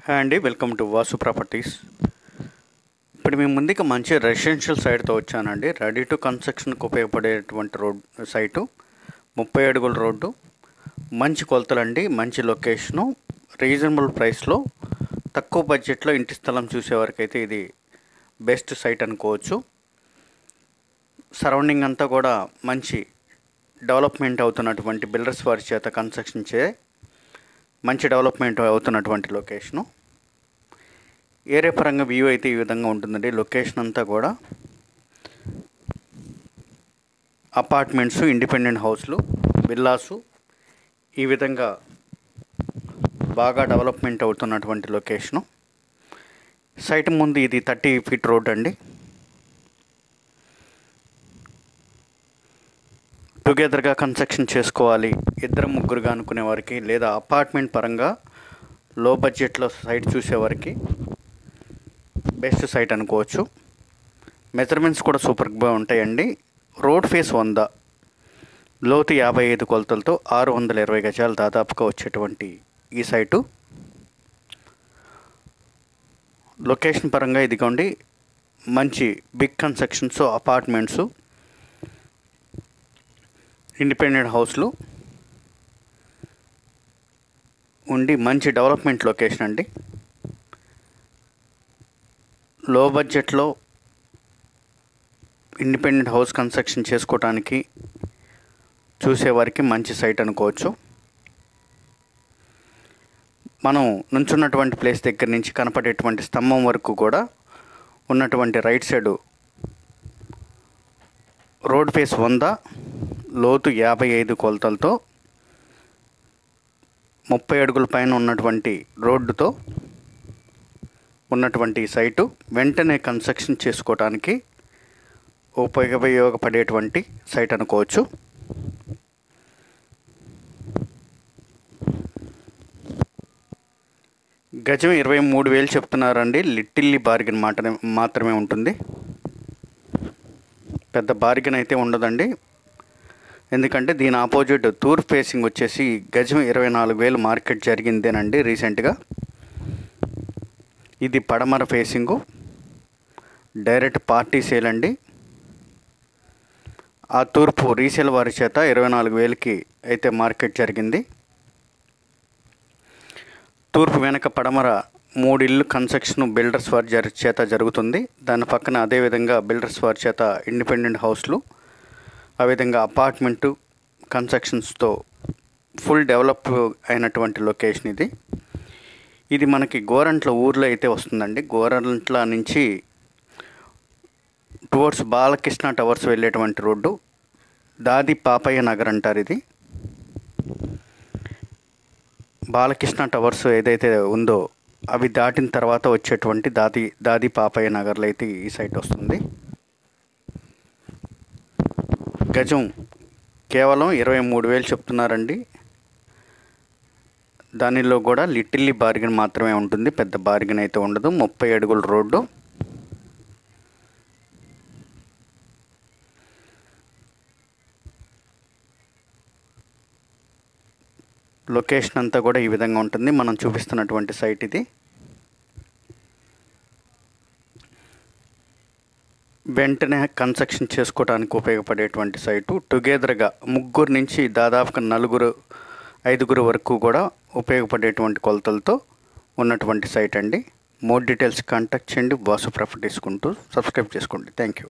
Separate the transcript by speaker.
Speaker 1: Hi అండి, welcome to Vasu properties. ఇప్పుడు మీ ముందుకి మంచి రెసిడెన్షియల్ సైట్తో వచ్చానండి. రెడీ టు కన్స్ట్రక్షన్కి ఉపయోగపడేటువంటి సైటు 30 అడుగుల రోడ్డు, మంచి కొలతలండి, మంచి లొకేషను, రీజనబుల్ ప్రైస్లో తక్కువ బడ్జెట్లో ఇంటి స్థలం చూసేవారికైతే ఇది బెస్ట్ సైట్ అనుకోవచ్చు. సరౌండింగ్ అంతా కూడా మంచి డెవలప్మెంట్ అవుతున్నటువంటి బిల్డర్స్ వారి చేత కన్స్ట్రక్షన్ మంచి డెవలప్మెంట్ అవుతున్నటువంటి లొకేషను. ఏరియా పరంగా వ్యూ అయితే ఈ విధంగా ఉంటుందండి. లొకేషన్ అంతా కూడా అపార్ట్మెంట్స్, ఇండిపెండెంట్ హౌస్లు, విల్లాసు, ఈ విధంగా బాగా డెవలప్మెంట్ అవుతున్నటువంటి లొకేషను. సైట్ ముందు ఇది 30 ఫీట్ రోడ్ అండి. టుగెదర్గా కన్స్ట్రక్షన్ చేసుకోవాలి, ఇద్దరు ముగ్గురుగా అనుకునే వారికి, లేదా అపార్ట్మెంట్ పరంగా లో బడ్జెట్లో సైట్ చూసేవారికి బెస్ట్ సైట్ అనుకోవచ్చు. మెజర్మెంట్స్ కూడా సూపర్గా ఉంటాయండి. రోడ్ ఫేస్ 100, లోతు 55 కొలతలతో 620 గజాలు దాదాపుగా వచ్చేటువంటి ఈ సైటు. లొకేషన్ పరంగా ఇదిగోండి, మంచి బిగ్ కన్స్ట్రక్షన్స్, అపార్ట్మెంట్స్, ఇండిపెండెంట్ హౌస్లు ఉండి మంచి డెవలప్మెంట్ లొకేషన్ అండి. లో బడ్జెట్లో ఇండిపెండెంట్ హౌస్ కన్స్ట్రక్షన్ చేసుకోవడానికి చూసేవారికి మంచి సైట్ అనుకోవచ్చు. మనం నుంచున్నటువంటి ప్లేస్ దగ్గర నుంచి కనపడేటువంటి స్తంభం వరకు కూడా ఉన్నటువంటి రైట్ సైడు రోడ్ ఫేస్ 100, లోతు 55 కొలతలతో 30 అడుగుల పైన ఉన్నటువంటి రోడ్డుతో ఉన్నటువంటి సైటు వెంటనే కన్స్ట్రక్షన్ చేసుకోవడానికి ఉపయోగపడేటువంటి సైట్ అనుకోవచ్చు. గజం 23,000 చెప్తున్నారండి. లిటిల్లీ బార్గెన్ మాత్రమే ఉంటుంది, పెద్ద బార్గెన్ అయితే ఉండదండి. ఎందుకంటే దీని ఆపోజిట్ తూర్పు ఫేసింగ్ వచ్చేసి గజం 24,000 మార్కెట్ జరిగిందేనండి రీసెంట్గా. ఇది పడమర ఫేసింగు, డైరెక్ట్ పార్టీ సేల్ అండి. ఆ తూర్పు రీసేల్ వారి చేత 24,000కి అయితే మార్కెట్ జరిగింది. తూర్పు వెనక పడమర 3 ఇళ్ళు కన్స్ట్రక్షన్ బిల్డర్స్ వారి చేత జరుగుతుంది. దాని పక్కన అదేవిధంగా బిల్డర్స్ వారి చేత ఇండిపెండెంట్ హౌస్లు, ఆ విధంగా అపార్ట్మెంటు కన్స్ట్రక్షన్స్తో ఫుల్ డెవలప్ అయినటువంటి లొకేషన్ ఇది. ఇది మనకి గోరంట్ల ఊర్లో అయితే వస్తుందండి. గోరంట్ల నుంచి టువర్డ్స్ బాలకృష్ణ టవర్స్ వెళ్ళేటువంటి రోడ్డు, దాది పాపయ్య నగర్ అంటారు. ఇది బాలకృష్ణ టవర్స్ ఏదైతే ఉందో అవి దాటిన తర్వాత వచ్చేటువంటి దాది పాపయ్య నగర్లో అయితే ఈ సైట్ వస్తుంది. గజం కేవలం 23,000 చెప్తున్నారండి. దానిలో కూడా లిటిల్లీ బార్గెన్ మాత్రమే ఉంటుంది, పెద్ద బార్గెన్ అయితే ఉండదు. 30 అడుగుల రోడ్డు, లొకేషన్ అంతా కూడా ఈ విధంగా ఉంటుంది. మనం చూపిస్తున్నటువంటి సైట్ ఇది. వెంటనే కన్స్ట్రక్షన్ చేసుకోవడానికి ఉపయోగపడేటువంటి సైటు. టుగెదర్గా ముగ్గురు నుంచి దాదాపుగా 4-5 వరకు కూడా ఉపయోగపడేటువంటి కొలతలతో ఉన్నటువంటి సైట్ అండి. మోర్ డీటెయిల్స్ కాంటాక్ట్ చేయండి. వాసు ప్రాపర్టీస్ కుంటూ సబ్స్క్రైబ్ చేసుకోండి. Thank you.